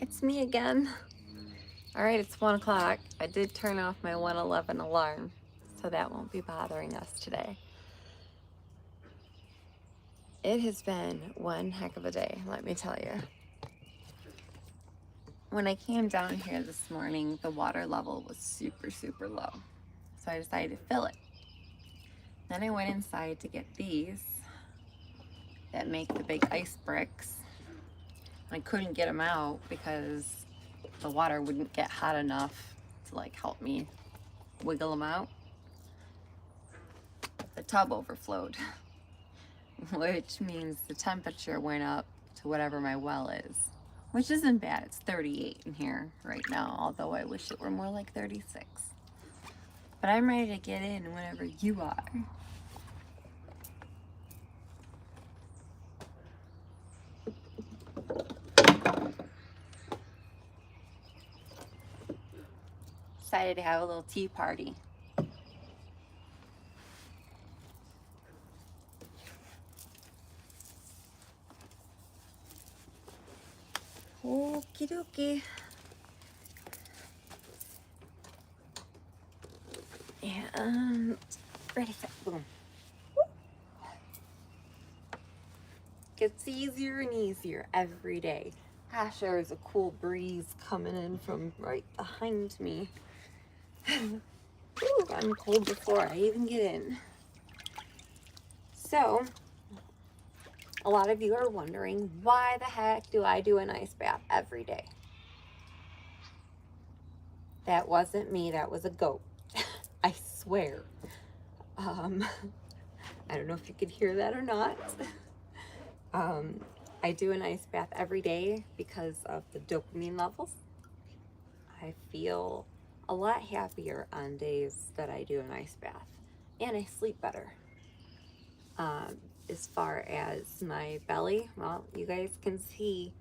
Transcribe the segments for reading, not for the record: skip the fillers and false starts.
It's me again. All right, it's 1 o'clock. I did turn off my 1:11 alarm, so that won't be bothering us today. It has been one heck of a day, let me tell you. When I came down here this morning, the water level was super, super low. So I decided to fill it. Then I went inside to get these that make the big ice bricks. I couldn't get them out because the water wouldn't get hot enough to like help me wiggle them out. The tub overflowed, which means the temperature went up to whatever my well is, which isn't bad. It's 38 in here right now, although I wish it were more like 36. But I'm ready to get in whenever you are. Decided to have a little tea party. Okie dokie. And ready, set, boom. Gets easier and easier every day. Gosh, there's a cool breeze coming in from right behind me. Ooh, I'm cold before I even get in. So, a lot of you are wondering, why the heck do I do an ice bath every day? That wasn't me, that was a goat. I swear. I don't know if you could hear that or not. I do an ice bath every day because of the dopamine levels. I feel a lot happier on days that I do an ice bath, and I sleep better. As far as my belly, well, you guys can see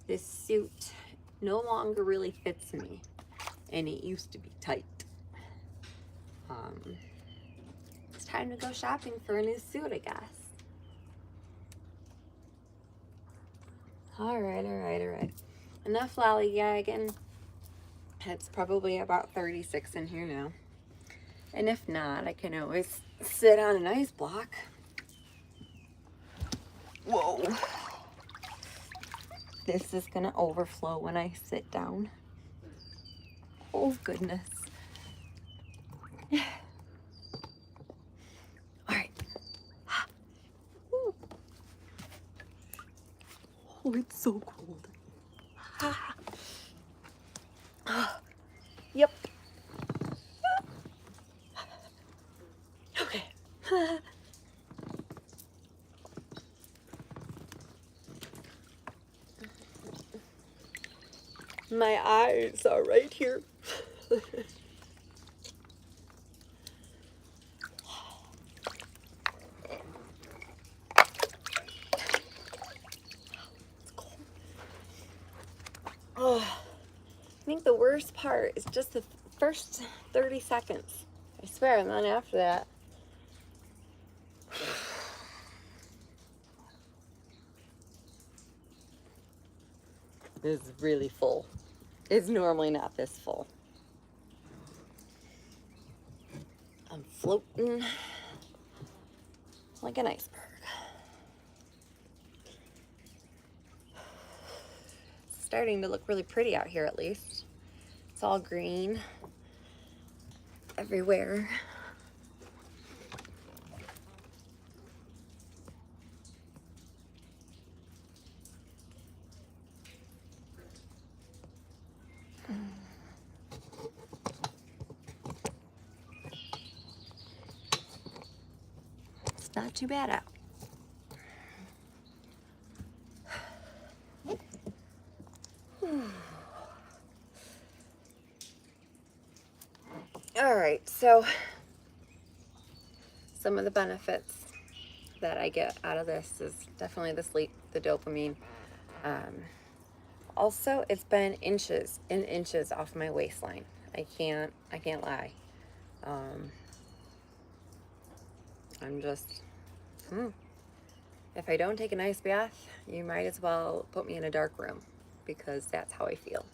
this suit no longer really fits me, and it used to be tight. It's time to go shopping for a new suit, I guess. All right. Enough lollygagging. It's probably about 36 in here now. And if not, I can always sit on an ice block. Whoa. This is gonna overflow when I sit down. Oh, goodness. All right. Oh, it's so cold. Yep. Okay. My eyes are right here. Oh, I think the worst part is just the first 30 seconds. I swear, and then after that, this is really full. It's normally not this full. I'm floating like an iceberg. It's starting to look really pretty out here, at least. It's all green everywhere. It's not too bad out. All right, so some of the benefits that I get out of this is definitely the sleep, the dopamine. Also, it's been inches and inches off my waistline. I can't lie. I'm just, if I don't take an ice bath, you might as well put me in a dark room. because that's how I feel.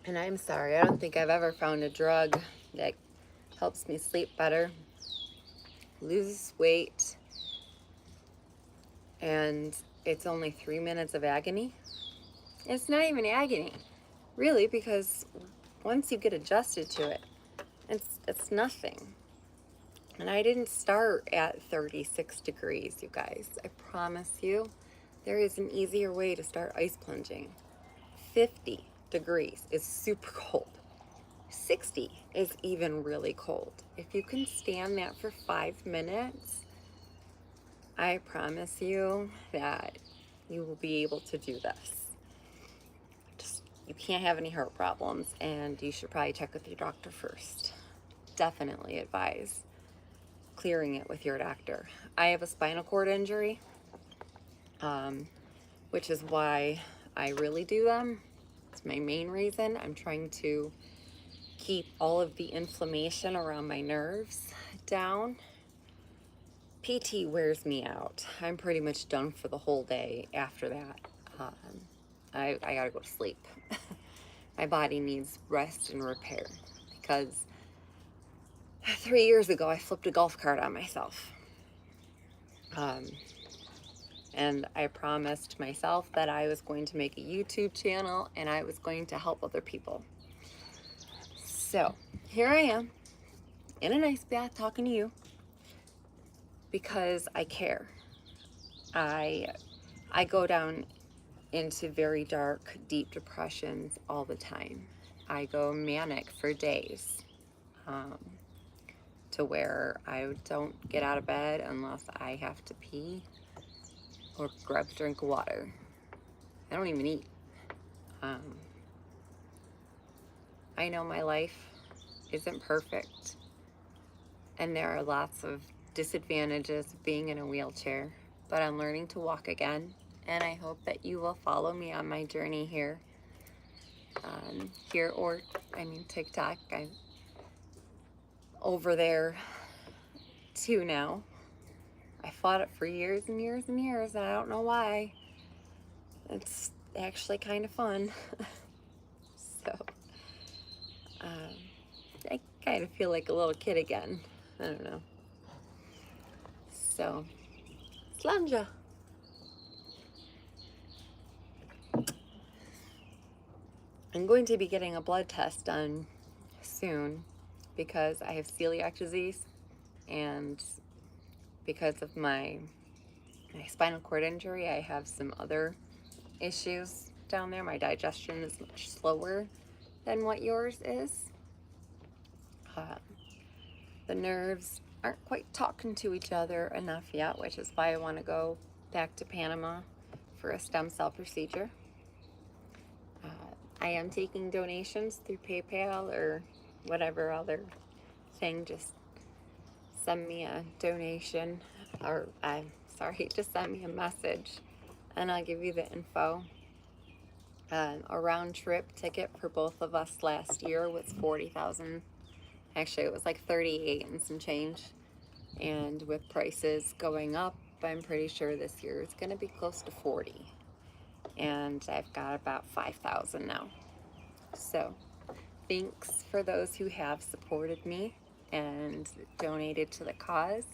And I'm sorry, I don't think I've ever found a drug that helps me sleep better, lose weight, and it's only 3 minutes of agony. It's not even agony, really, because once you get adjusted to it, it's nothing. And I didn't start at 36 degrees, you guys. I promise you, there is an easier way to start ice plunging. 50 degrees is super cold. 60 is even really cold. If you can stand that for 5 minutes, I promise you that you will be able to do this. Just, you can't have any heart problems, and you should probably check with your doctor first. Definitely advise clearing it with your doctor. I have a spinal cord injury, which is why I really do them. It's my main reason. I'm trying to keep all of the inflammation around my nerves down. PT wears me out. I'm pretty much done for the whole day after that. I gotta go to sleep. My body needs rest and repair because 3 years ago I flipped a golf cart on myself. And I promised myself that I was going to make a YouTube channel and I was going to help other people. So here I am in an ice bath talking to you because I care. I go down into very dark, deep depressions all the time. I go manic for days, to where I don't get out of bed unless I have to pee or grab a drink of water. I don't even eat. I know my life isn't perfect, and there are lots of disadvantages of being in a wheelchair, but I'm learning to walk again, and I hope that you will follow me on my journey here. TikTok. I'm over there too now. I fought it for years and years and years, and I don't know why. It's actually kind of fun. So, I kind of feel like a little kid again. I don't know. So, Slanja. I'm going to be getting a blood test done soon because I have celiac disease, and because of my spinal cord injury, I have some other issues down there. My digestion is much slower than what yours is. The nerves aren't quite talking to each other enough yet, which is why I want to go back to Panama for a stem cell procedure. I am taking donations through PayPal or whatever other thing. Just send me a donation, or just send me a message and I'll give you the info. A round trip ticket for both of us last year was 40,000. Actually, it was like 38 and some change. And with prices going up, I'm pretty sure this year is going to be close to 40. And I've got about 5,000 now. So thanks for those who have supported me and donated to the cause.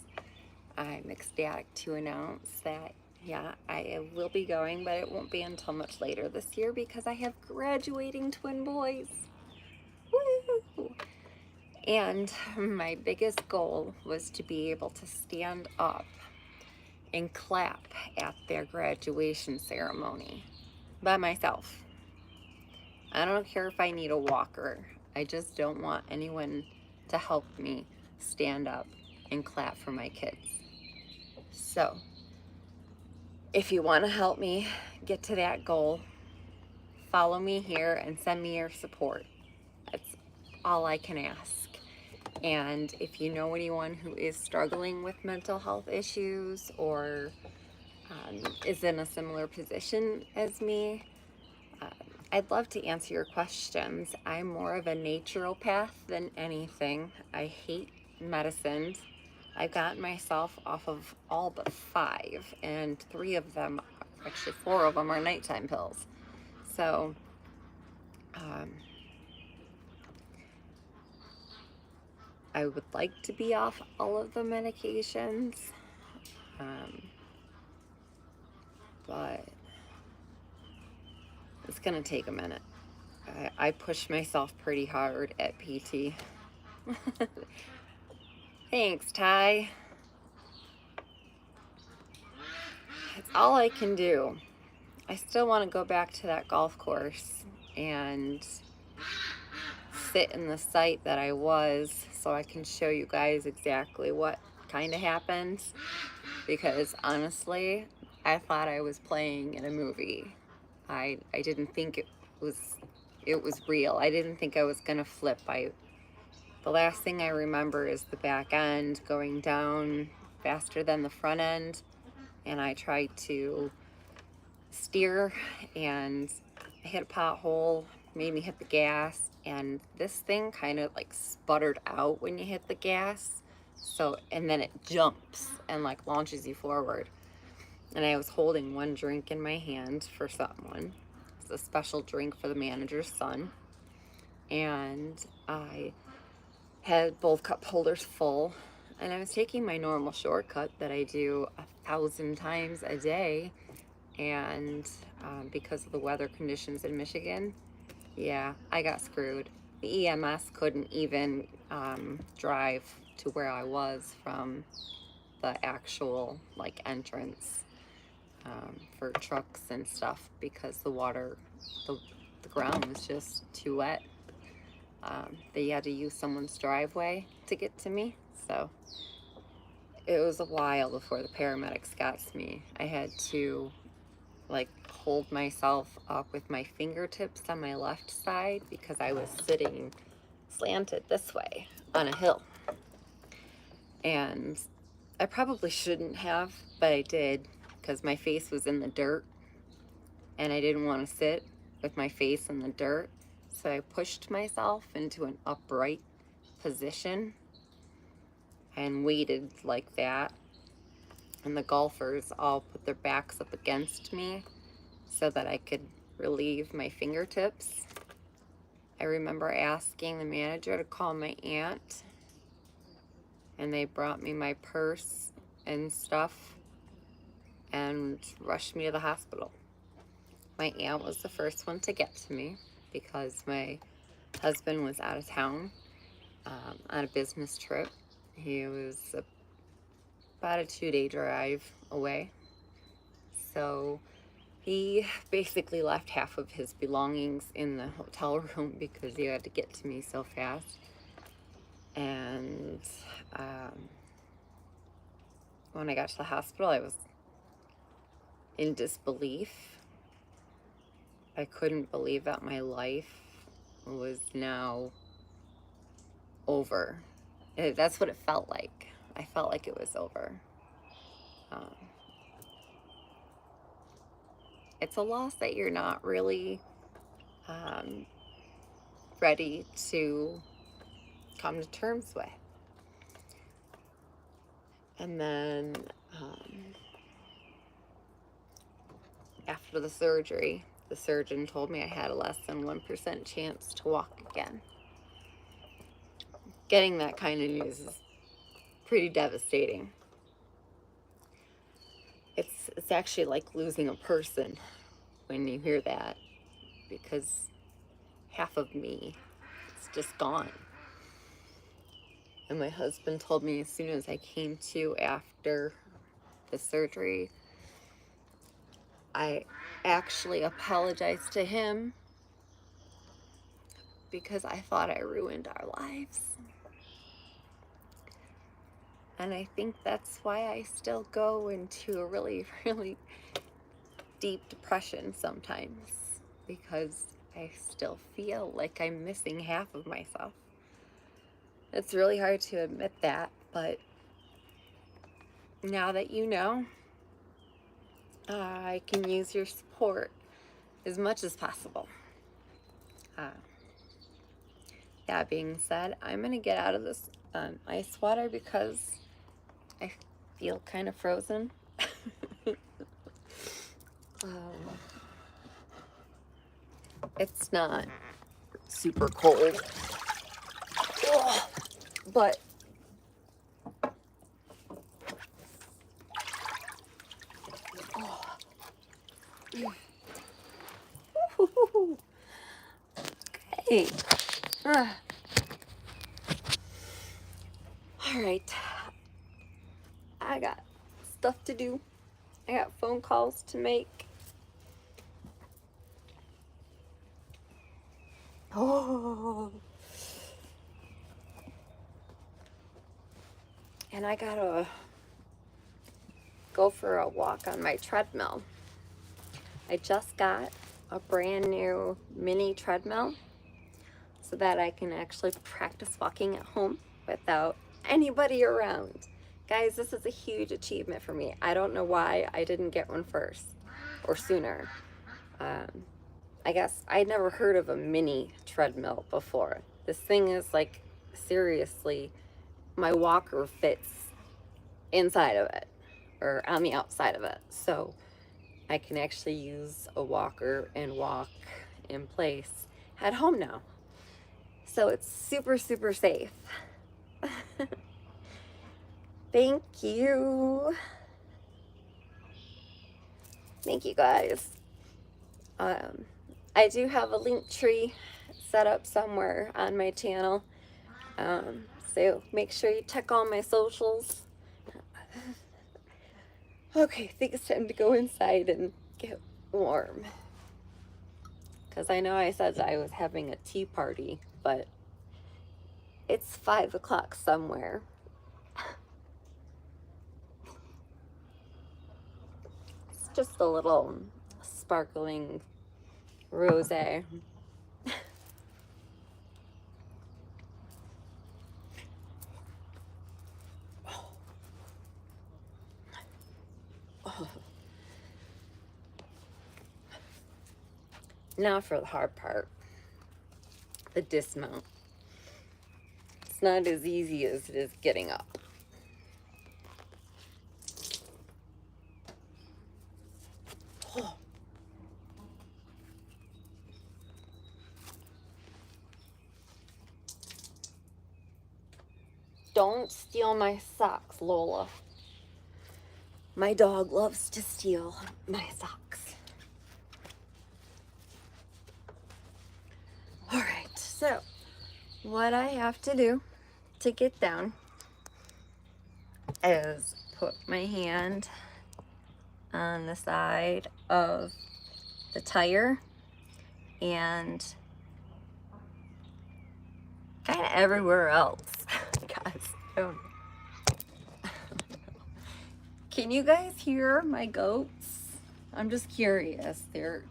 I'm ecstatic to announce that, yeah, I will be going, but it won't be until much later this year because I have graduating twin boys. Woo! And my biggest goal was to be able to stand up and clap at their graduation ceremony by myself. I don't care if I need a walker. I just don't want anyone to help me stand up and clap for my kids. So, if you want to help me get to that goal, follow me here and send me your support. That's all I can ask. And if you know anyone who is struggling with mental health issues or is in a similar position as me, I'd love to answer your questions. I'm more of a naturopath than anything. I hate medicines. I've gotten myself off of all but 5, and 3 of them Actually, 4 of them are nighttime pills. So, I would like to be off all of the medications, but it's gonna take a minute. I push myself pretty hard at PT. Thanks, Ty. It's all I can do. I still want to go back to that golf course and sit in the site that I was so I can show you guys exactly what kind of happened, because honestly, I thought I was playing in a movie. I didn't think it was real. I didn't think I was gonna flip. The last thing I remember is the back end going down faster than the front end, and I tried to steer and I hit a pothole, made me hit the gas, and this thing kind of like sputtered out when you hit the gas. So, and then it jumps and like launches you forward. And I was holding one drink in my hand for someone. It's a special drink for the manager's son. And I had both cup holders full, and I was taking my normal shortcut that I do 1,000 times a day. And because of the weather conditions in Michigan, yeah, I got screwed. The EMS couldn't even drive to where I was from the actual like entrance for trucks and stuff, because the water, the ground was just too wet. They had to use someone's driveway to get to me, so it was a while before the paramedics got to me. I had to like hold myself up with my fingertips on my left side because I was sitting slanted this way on a hill. And I probably shouldn't have, but I did, because my face was in the dirt and I didn't want to sit with my face in the dirt. So I pushed myself into an upright position and waited like that. And the golfers all put their backs up against me so that I could relieve my fingertips. I remember asking the manager to call my aunt, and they brought me my purse and stuff and rushed me to the hospital. My aunt was the first one to get to me because my husband was out of town on a business trip. He was about a 2-day drive away. So he basically left half of his belongings in the hotel room because he had to get to me so fast. And when I got to the hospital, I was in disbelief. I couldn't believe that my life was now over. That's what it felt like. I felt like it was over. It's a loss that you're not really ready to come to terms with. And then after the surgery, the surgeon told me I had a less than 1% chance to walk again. Getting that kind of news is pretty devastating. It's actually like losing a person when you hear that, because half of me is just gone. And my husband told me as soon as I came to after the surgery, I actually apologized to him because I thought I ruined our lives. And I think that's why I still go into a really, really deep depression sometimes, because I still feel like I'm missing half of myself. It's really hard to admit that, but now that you know, I can use your support as much as possible. That being said, I'm going to get out of this ice water because I feel kind of frozen. It's not super cold, but okay. All right. I got stuff to do. I got phone calls to make. Oh. And I gotta go for a walk on my treadmill. I just got a brand new mini treadmill so that I can actually practice walking at home without anybody around. Guys, this is a huge achievement for me. I don't know why I didn't get one first or sooner. I guess I'd never heard of a mini treadmill before. This thing is like, seriously, my walker fits inside of it or on the outside of it. So I can actually use a walker and walk in place at home now. So it's super, super safe. Thank you. Thank you guys. I do have a link tree set up somewhere on my channel. So make sure you check all my socials. Okay, I think it's time to go inside and get warm. Because I know I said I was having a tea party, but it's 5 o'clock somewhere. It's just a little sparkling rosé. Now for the hard part, the dismount. It's not as easy as it is getting up. Oh. Don't steal my socks, Lola. My dog loves to steal my socks. All right, so what I have to do to get down is put my hand on the side of the tire and kind of everywhere else. Guys, can you guys hear my goats? I'm just curious. They're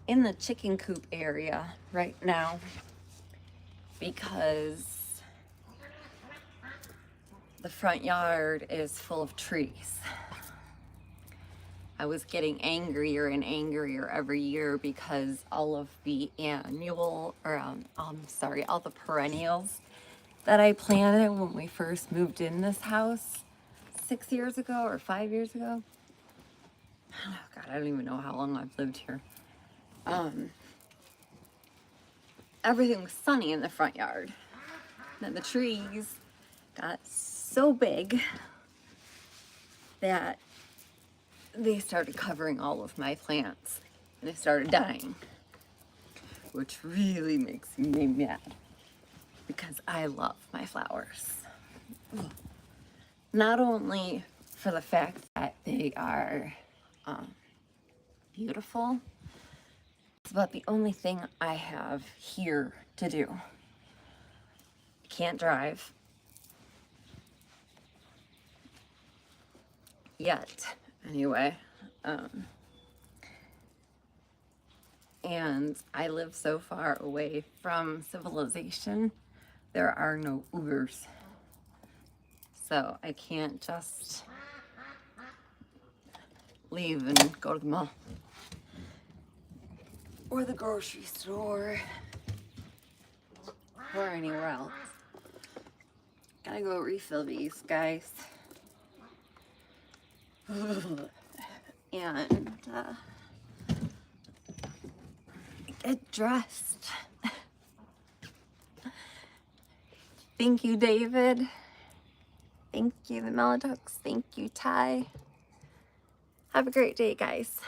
in the chicken coop area right now because the front yard is full of trees. I was getting angrier and angrier every year because all of the all the perennials that I planted when we first moved in this house 6 years ago or 5 years ago. Oh God, I don't even know how long I've lived here. Everything was sunny in the front yard. Then the trees got so big that they started covering all of my plants and they started dying, which really makes me mad because I love my flowers. Not only for the fact that they are beautiful, it's about the only thing I have here to do. Can't drive yet, anyway. And I live so far away from civilization, there are no Ubers. So I can't just leave and go to the mall or the grocery store or anywhere else. Gotta go refill these, guys. And get dressed. Thank you, David. Thank you, the Melodux. Thank you, Ty. Have a great day, guys.